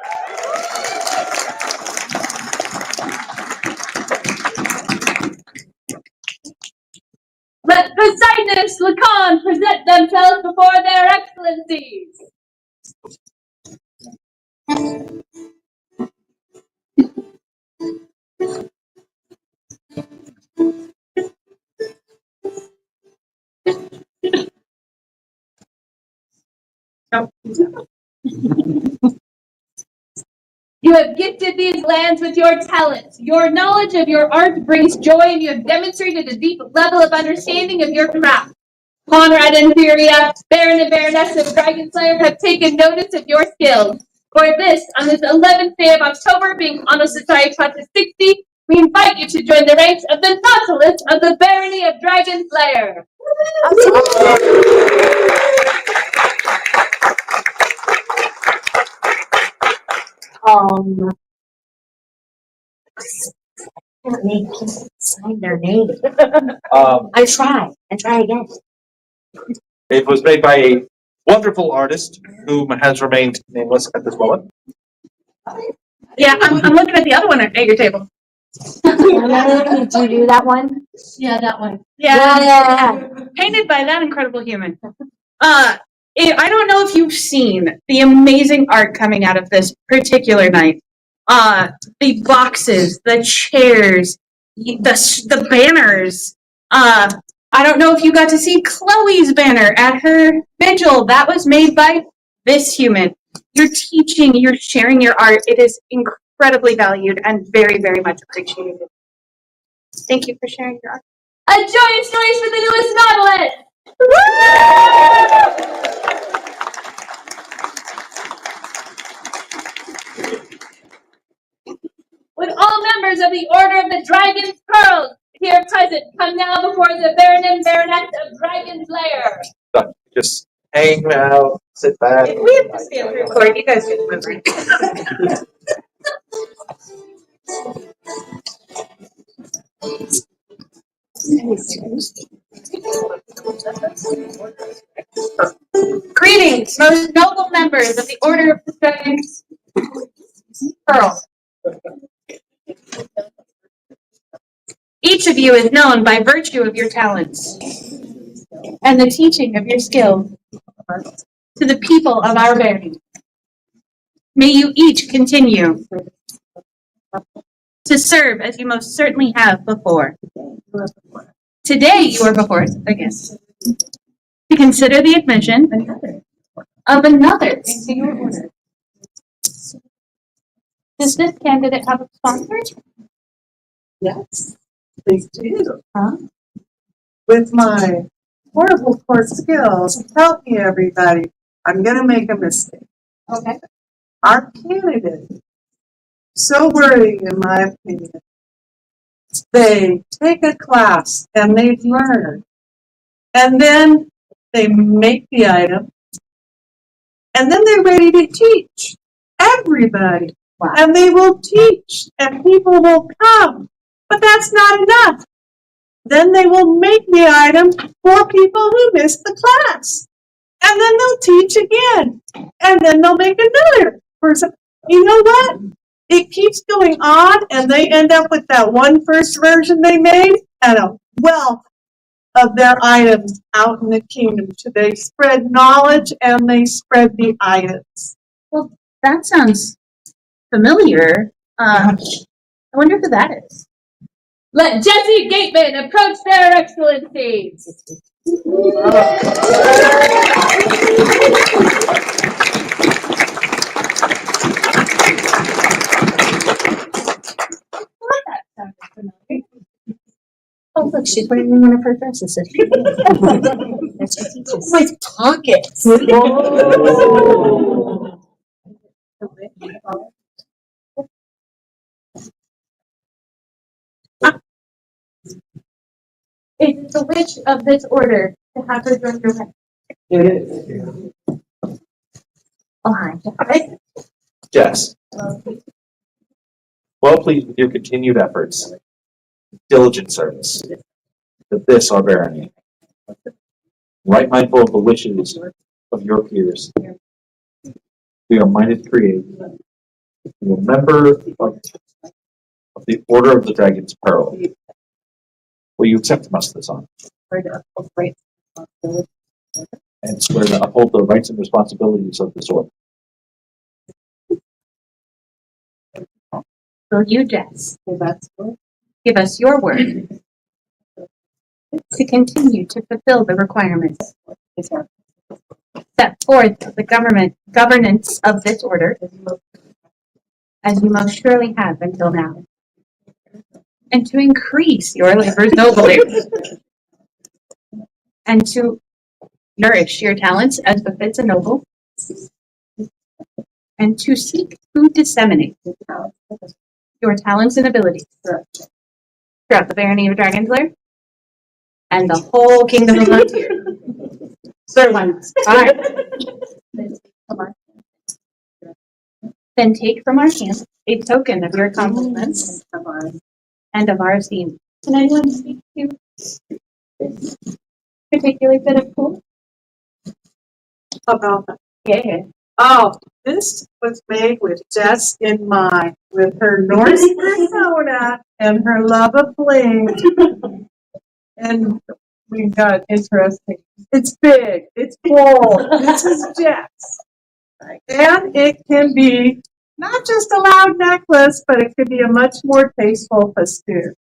Let Poseidonus Lacan present themselves before their excellencies. You have gifted these lands with your talents. Your knowledge of your art brings joy, and you have demonstrated a deep level of understanding of your craft. Conrad and Furia, Baron and Baroness of Dragonslayer, have taken notice of your skills. For this, on this 11th day of October, being Honor Society Class 60, we invite you to join the ranks of the Nautilus of the Barony of Dragonslayer. Can't make people sign their name. Um, I try and try again. it was made by a wonderful artist whom has remained nameless at this moment. Yeah, I'm looking at the other one at your table. Did you do that one? Yeah, that one. Yeah. Painted by that incredible human. I don't know if you've seen the amazing art coming out of this particular night. The boxes, the chairs, the banners. I don't know if you got to see Chloe's banner at her vigil. That was made by this human. You're teaching, you're sharing your art. It is incredibly valued and very, very much appreciated. Thank you for sharing your art. A joyous noise for the newest Nautilus! Would all members of the Order of the Dragon's Pearls here present come now before the Baron and Baroness of Dragon's Lair? Just hang out, sit back. If we have to stand through court, you guys can move right. Greetings, most noble members of the Order of the Dragon's Pearl. Each of you is known by virtue of your talents and the teaching of your skill to the people of our barony. May you each continue to serve as you most certainly have before. Today you are before us again to consider the admission of another into your order. Does this candidate have a sponsor? Yes, they do. Huh? With my horrible court skills, help me everybody. I'm gonna make a mistake. Okay. Our candidate, so worthy in my opinion. They take a class and they learn. And then they make the item. And then they're ready to teach everybody. Wow. And they will teach and people will come. But that's not enough. Then they will make the item for people who missed the class. And then they'll teach again. And then they'll make another person. You know what? It keeps going on and they end up with that one first version they made and a wealth of their items out in the kingdom. So they spread knowledge and they spread the items. Well, that sounds familiar. I wonder who that is. Let Jesse Gateman approach their excellencies. Oh, look, she's wearing one of her dresses. That's what teaches. With pockets. It is the wish of this order to have her join your rank. Oh, hi. Jess. Well pleased with your continued efforts, diligent service to this our barony. Right mindful of the wishes of your peers. We are minded to create a member of the Order of the Dragon's Pearl. Will you accept from us this honor? And swear to uphold the rights and responsibilities of this order. Will you, Jess, give us your word to continue to fulfill the requirements set forth the governance of this order, as you most surely have until now, and to increase your labors nobly, and to nourish your talents as befits a noble, and to seek to disseminate your talents and abilities throughout the Barony of Dragon's Lair and the whole Kingdom of Laire. Sir, once. All right. Then take from our hands a token of your accomplishments and of our esteem. Can anyone speak to this particular bit of cool? About that. Yeah. Oh, this was made with Jess in mind, with her Norse persona and her love of bling. And we got interesting. It's big, it's bold. This is Jess. And it can be not just a loud necklace, but it could be a much more tasteful festoon.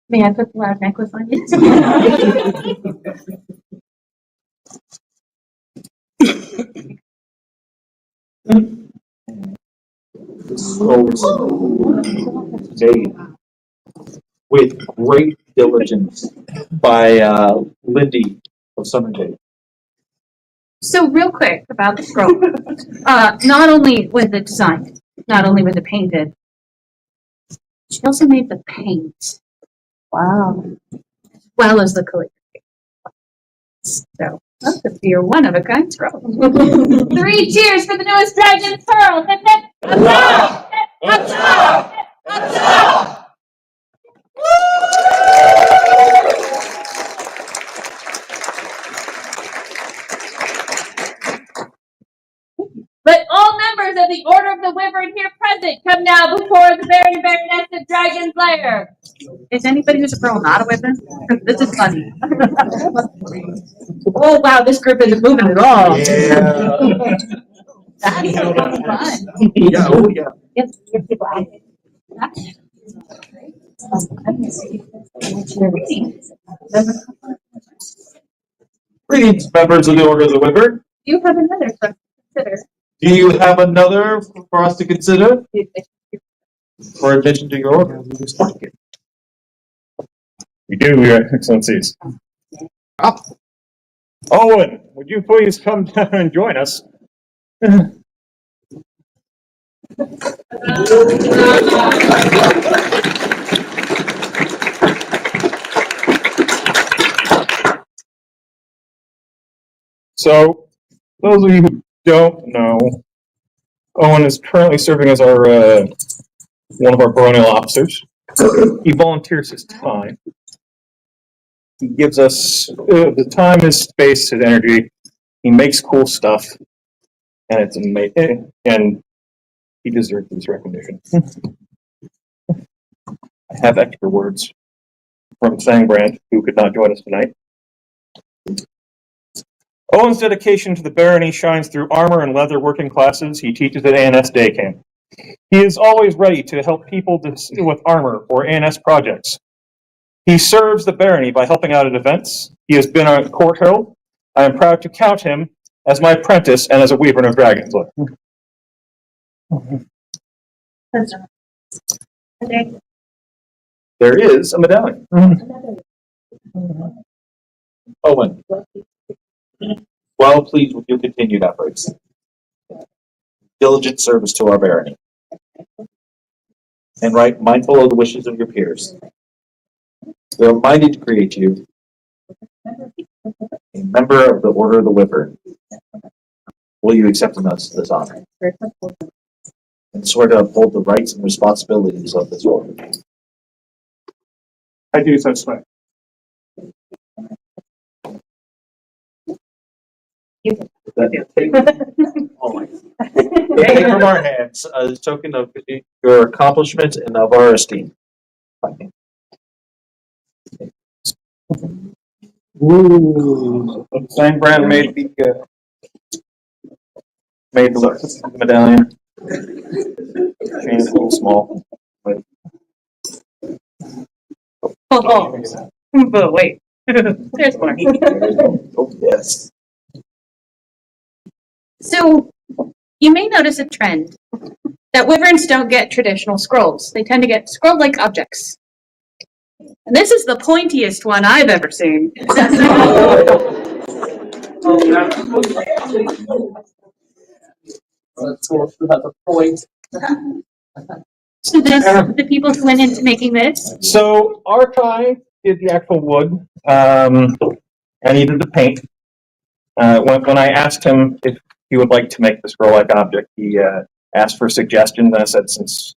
May I put the loud necklace on you? Made with great diligence by Lindy of Summerdale. So real quick about the scroll. Not only was it designed, not only was it painted, she also made the paint. Wow. As well as the calligraphy. So that's a pure one-of-a-kind scroll. 3 cheers for the newest Dragon's Pearl! Let all members of the Order of the Wyvern here present come now before the Baron and Baroness of Dragon's Lair. Is anybody who's a pearl not a wyvern? This is funny. Oh wow, this group isn't moving at all. Yeah. That's so fun. Yeah, oh yeah. Yep. Greetings, members of the Order of the Wyvern. You have another for us to consider. Do you have another for us to consider? For addition to your order? We do, Your Excellencies. Owen, would you please come down and join us? So, those of you who don't know, Owen is currently serving as our one of our baronial officers. He volunteers his time. He gives us the time, his space, his energy. He makes cool stuff, and it's amazing. And he deserves this recognition. I have extra words from Sangbrand, who could not join us tonight. Owen's dedication to the barony shines through armor and leather working classes he teaches at ANS Day Camp. He is always ready to help people with armor or ANS projects. He serves the barony by helping out at events. He has been on court herald. I am proud to count him as my apprentice and as a Wyvern of Dragons. There is a medallion. Owen. Well, please, would you continue that, please? Diligent service to our barony. And right, mindful of the wishes of your peers. We are minded to create you a member of the Order of the Wyvern. Will you accept this honor? And swear to uphold the rights and responsibilities of this order. I do so swear. Take from our hands a token of your accomplishment and of our esteem. Ooh, Sangbrand made the medallion. Chain is a little small. But But wait, There's more. Oh, yes. So you may notice a trend that wyverns don't get traditional scrolls. They tend to get scroll-like objects. And this is the pointiest one I've ever seen. That's a point. So this, the people who went into making this, So Archive did the actual wood, and he did the paint. When I asked him if he would like to make the scroll-like object, he asked for suggestions, and I said, since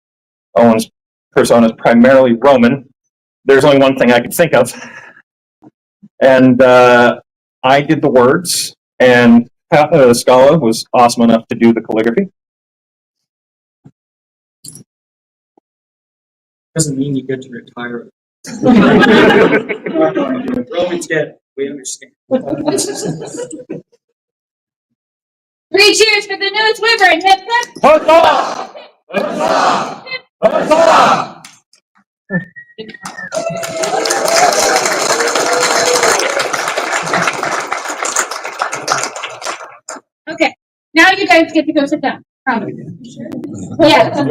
Owen's persona is primarily Roman, there's only one thing I could think of. And I did the words, and Scala was awesome enough to do the calligraphy. Doesn't mean you get to retire. Romans get, we understand. 3 cheers for the newest wyvern. Hip, hip. Huzzah! Huzzah! Huzzah! okay. Now you guys get to go sit down. Promise. Yeah.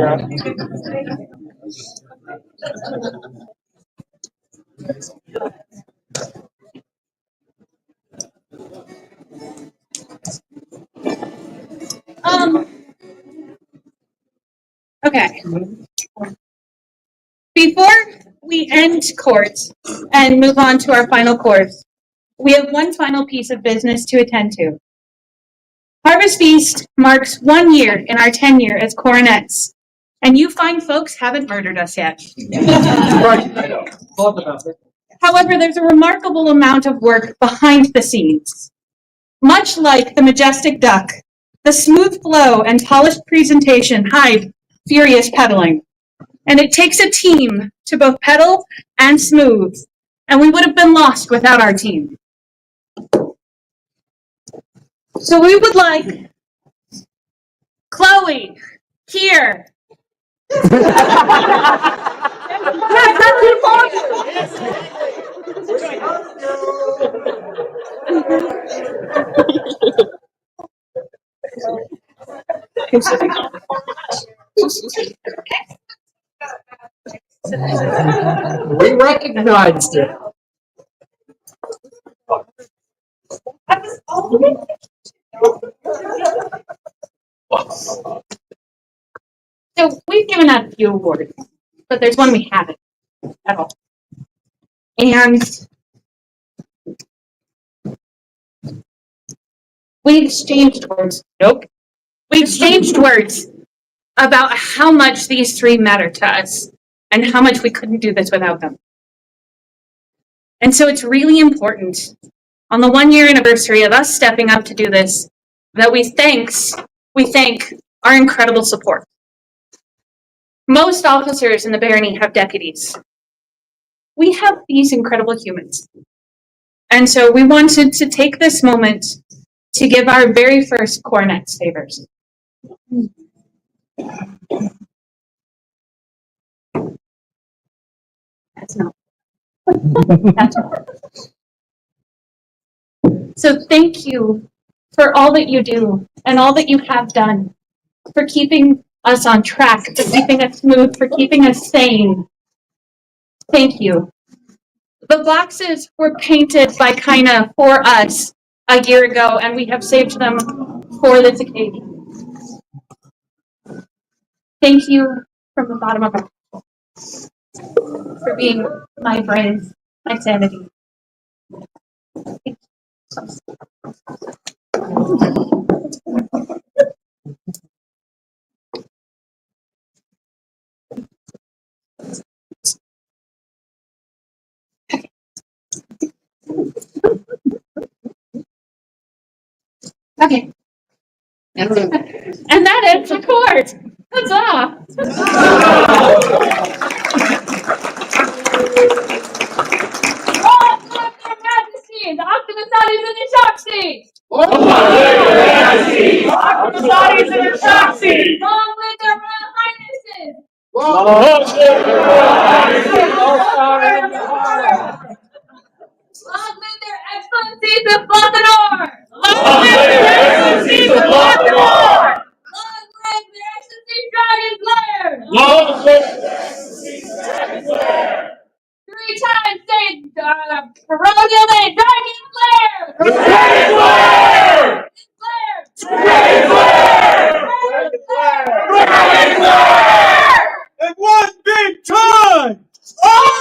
Okay. Before we end court and move on to our final course, we have one final piece of business to attend to. Harvest Feast marks 1 year in our tenure as coronets, and you fine folks haven't murdered us yet. However, there's a remarkable amount of work behind the scenes. Much like the majestic duck, the smooth flow and polished presentation hide furious pedaling. And it takes a team to both pedal and smooth, and we would have been lost without our team. So we would like Chloe here. We recognized it. So we've given out a few awards, but there's one we haven't at all. And we exchanged words. Nope. We exchanged words about how much these three matter to us and how much we couldn't do this without them. And so it's really important on the 1 year anniversary of us stepping up to do this that we thank our incredible support. Most officers in the Barony have deputies. We have these incredible humans. And so we wanted to take this moment to give our very first coronets favors. That's not. That's not. So thank you for all that you do and all that you have done, for keeping us on track, for keeping us smooth, for keeping us sane. Thank you. The boxes were painted by Kaina for us a year ago, and we have saved them for this occasion. Thank you from the bottom of our heart for being my brains, my sanity. Okay. And that ends the court. Huzzah! Your Majesty, the Octomasatis and the Shoxy! Long with their Royal Highnesses! Long Excellencies of Baltimore! Long live your Excellencies of Baltimore! Long live the Excellency Dragon's Lair! Long live your Excellencies Dragon's Lair! 3 times say, Baronial Lane, Dragon's Lair! Dragon's Lair! Dragon's Lair! Dragon's Lair! Dragon's Lair! And one big time! Oh.